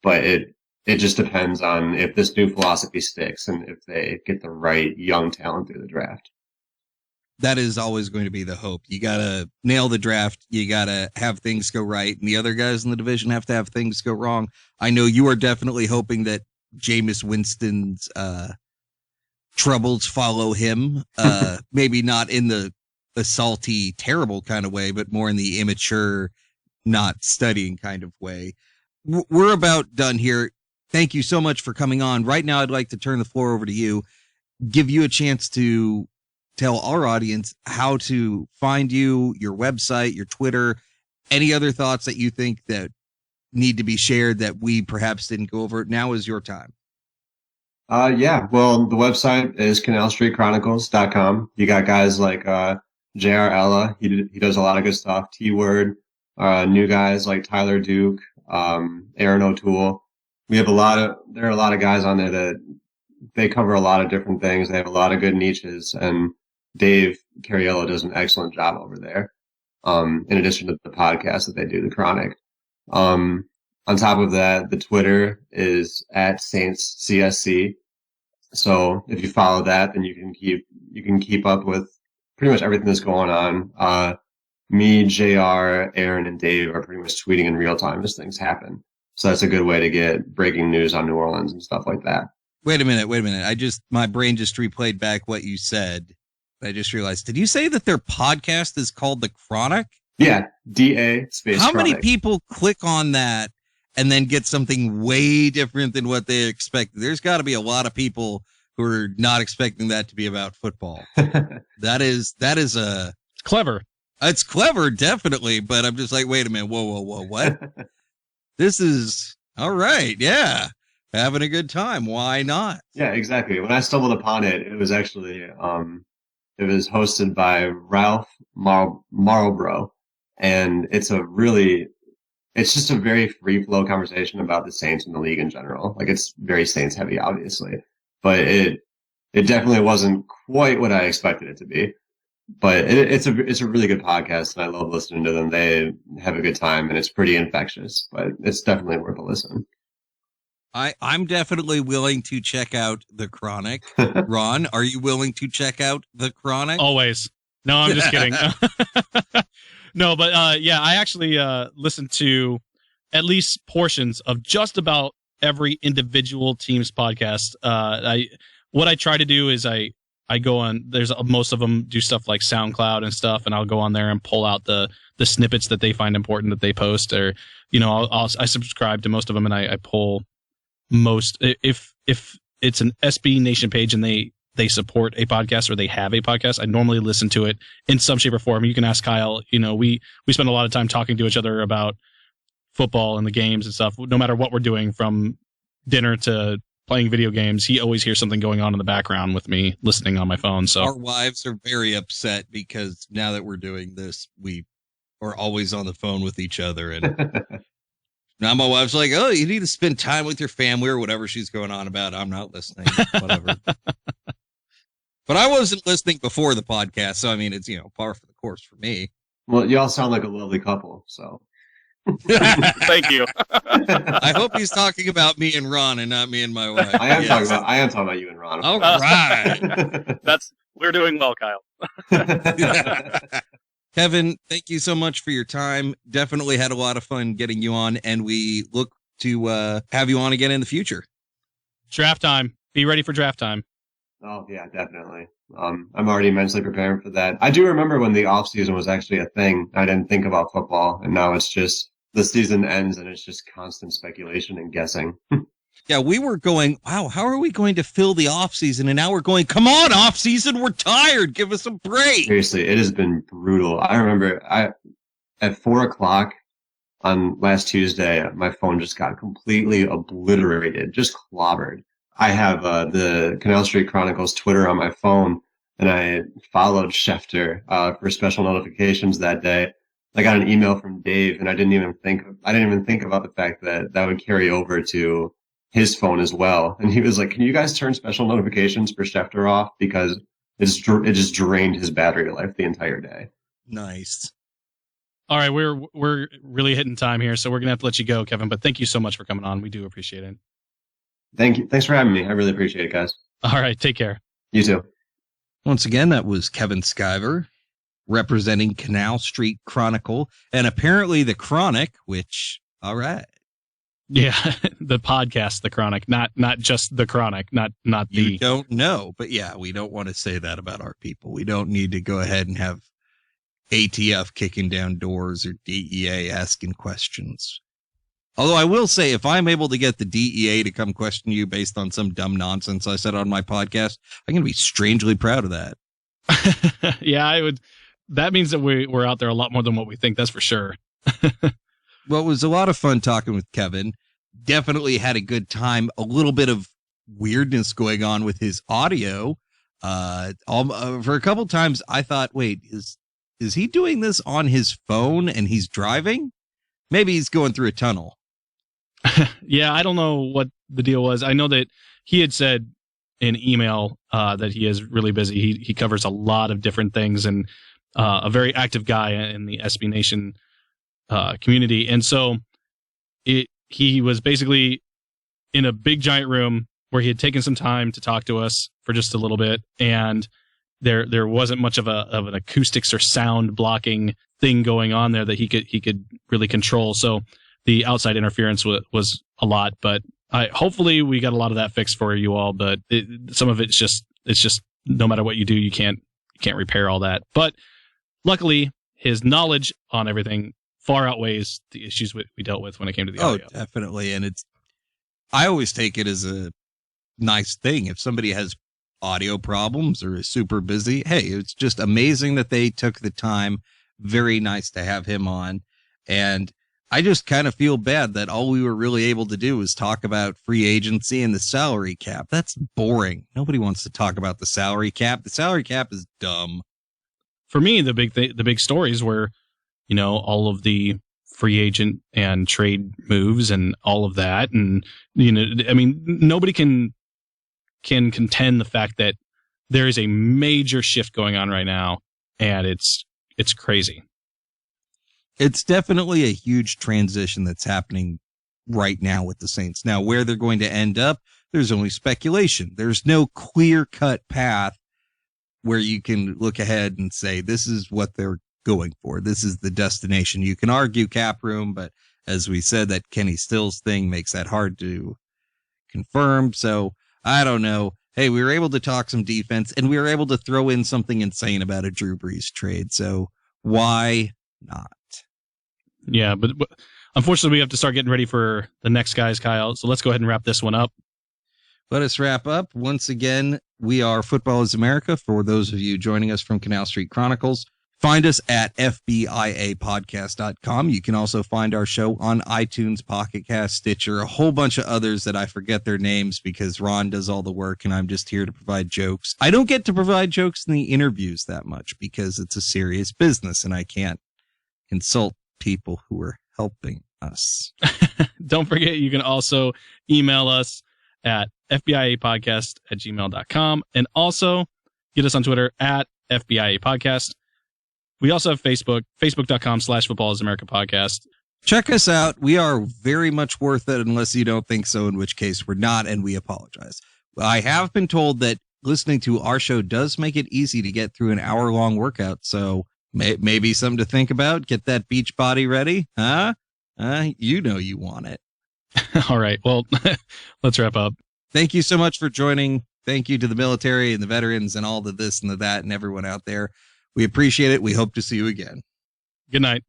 But it just depends on if this new philosophy sticks and if they get the right young talent through the draft. That is always going to be the hope. You got to nail the draft. You got to have things go right. And the other guys in the division have to have things go wrong. I know you are definitely hoping that Jameis Winston's troubles follow him. Maybe not in the salty, terrible kind of way, but more in the immature, not studying kind of way. We're about done here. Thank you so much for coming on. Right now, I'd like to turn the floor over to you, give you a chance to tell our audience how to find you, your website, your Twitter, any other thoughts that you think that need to be shared that we perhaps didn't go over. Now is your time. Yeah. Well, the website is canalstreetchronicles.com. You got guys like J.R. Ella. He does a lot of good stuff. T-Word. New guys like Tyler Duke, Aaron O'Toole. There are a lot of guys on there that they cover a lot of different things. They have a lot of good niches, and Dave Cariello does an excellent job over there. In addition to the podcast that they do, the Chronic. On top of that, the Twitter is @SaintsCSC. So if you follow that, then you can keep up with pretty much everything that's going on. Me, JR, Aaron, and Dave are pretty much tweeting in real time as things happen. So that's a good way to get breaking news on New Orleans and stuff like that. Wait a minute. My brain just replayed back what you said. I just realized, did you say that their podcast is called The Chronic? Yeah, DA space How Chronic. many people click on that and then get something way different than what they expect? There's got to be a lot of people who are not expecting that to be about football. That is Clever. It's clever, definitely, but I'm just like, wait a minute, whoa, what? This is all right, yeah. Having a good time. Why not? Yeah, exactly. When I stumbled upon it, it was actually it was hosted by Ralph Marlborough, and it's just a very free flow conversation about the Saints and the league in general. Like, it's very Saints heavy, obviously, but it definitely wasn't quite what I expected it to be. But it's a really good podcast, and I love listening to them. They have a good time, and it's pretty infectious. But it's definitely worth a listen. I'm definitely willing to check out The Chronic. Ron, are you willing to check out The Chronic? Always. No, I'm just kidding. No, but I actually listened to at least portions of just about every individual team's podcast. What I try to do is I go on, most of them do stuff like SoundCloud and stuff, and I'll go on there and pull out the snippets that they find important that they post, or, I subscribe to most of them, and I pull most, if it's an SB Nation page and they support a podcast or they have a podcast, I normally listen to it in some shape or form. You can ask Kyle, we spend a lot of time talking to each other about football and the games and stuff, no matter what we're doing, from dinner to playing video games. He always hears something going on in the background with me listening on my phone. So our wives are very upset because now that we're doing this, we are always on the phone with each other. And now my wife's like, oh, you need to spend time with your family or whatever she's going on about. I'm not listening, whatever. But I wasn't listening before the podcast. So, I mean, it's, par for the course for me. Well, you all sound like a lovely couple. So thank you. I hope he's talking about me and Ron and not me and my wife. I am talking about you and Ron. All right. We're doing well, Kyle. Kevin, thank you so much for your time. Definitely had a lot of fun getting you on, and we look to have you on again in the future. Draft time. Be ready for draft time. Oh, yeah, definitely. I'm already mentally preparing for that. I do remember when the off season was actually a thing. I didn't think about football, and now it's just the season ends and it's just constant speculation and guessing. Yeah, we were going, wow, how are we going to fill the off season? And now we're going, come on, off season, we're tired. Give us a break. Seriously, it has been brutal. I remember at 4:00 on last Tuesday, my phone just got completely obliterated, just clobbered. I have the Canal Street Chronicles Twitter on my phone, and I followed Schefter for special notifications that day. I got an email from Dave, and I didn't even think about the fact that that would carry over to his phone as well. And he was like, "Can you guys turn special notifications for Schefter off, because it just drained his battery life the entire day." Nice. All right, we're really hitting time here, so we're gonna have to let you go, Kevin. But thank you so much for coming on. We do appreciate it. Thank you. Thanks for having me. I really appreciate it, guys. All right, take care. You too. Once again, that was Kevin Skiver, representing Canal Street Chronicle, and apparently the Chronic, which, all right. Yeah, the podcast, The Chronic, not just The Chronic, not the... You don't know, but yeah, we don't want to say that about our people. We don't need to go ahead and have ATF kicking down doors or DEA asking questions. Although I will say, if I'm able to get the DEA to come question you based on some dumb nonsense I said on my podcast, I'm going to be strangely proud of that. Yeah, I would. That means that we're out there a lot more than what we think. That's for sure. Well, it was a lot of fun talking with Kevin. Definitely had a good time. A little bit of weirdness going on with his audio. For a couple times, I thought, wait, is he doing this on his phone and he's driving? Maybe he's going through a tunnel. Yeah, I don't know what the deal was. I know that he had said in email that he is really busy. He covers a lot of different things, and a very active guy in the SB Nation community. And so he was basically in a big giant room where he had taken some time to talk to us for just a little bit, and there wasn't much of an acoustics or sound blocking thing going on there that he could really control. So the outside interference was a lot, but hopefully we got a lot of that fixed for you all. But some of it's just no matter what you do, you can't repair all that. But luckily, his knowledge on everything far outweighs the issues we dealt with when it came to the audio. Oh, definitely. And I always take it as a nice thing. If somebody has audio problems or is super busy, hey, it's just amazing that they took the time. Very nice to have him on. And I just kind of feel bad that all we were really able to do was talk about free agency and the salary cap. That's boring. Nobody wants to talk about the salary cap. The salary cap is dumb. For me, the big stories were, all of the free agent and trade moves and all of that. And, nobody can contend the fact that there is a major shift going on right now. and it's crazy. It's definitely a huge transition that's happening right now with the Saints. Now, where they're going to end up, there's only speculation. There's no clear-cut path where you can look ahead and say, this is what they're going for. This is the destination. You can argue cap room, but as we said, that Kenny Stills thing makes that hard to confirm. So I don't know. Hey, we were able to talk some defense, and we were able to throw in something insane about a Drew Brees trade. So why not? Yeah, but unfortunately, we have to start getting ready for the next guys, Kyle. So let's go ahead and wrap this one up. Let us wrap up. Once again, we are Football is America. For those of you joining us from Canal Street Chronicles, find us at footballisamericapodcast.com. You can also find our show on iTunes, Pocket Cast, Stitcher, a whole bunch of others that I forget their names because Ron does all the work and I'm just here to provide jokes. I don't get to provide jokes in the interviews that much because it's a serious business and I can't consult people who are helping us. Don't forget, you can also email us at fbiapodcast@gmail.com and also get us on Twitter at fbiapodcast. We also have Facebook, facebook.com/footballisamericapodcast. Check us out. We are very much worth it unless you don't think so, in which case we're not, and we apologize. I have been told that listening to our show does make it easy to get through an hour-long workout, so maybe something to think about. Get that beach body ready, huh? You know you want it. All right, well, let's wrap up. Thank you so much for joining. Thank you to the military and the veterans and all the this and the that and everyone out there. We appreciate it. We hope to see you again. Good night.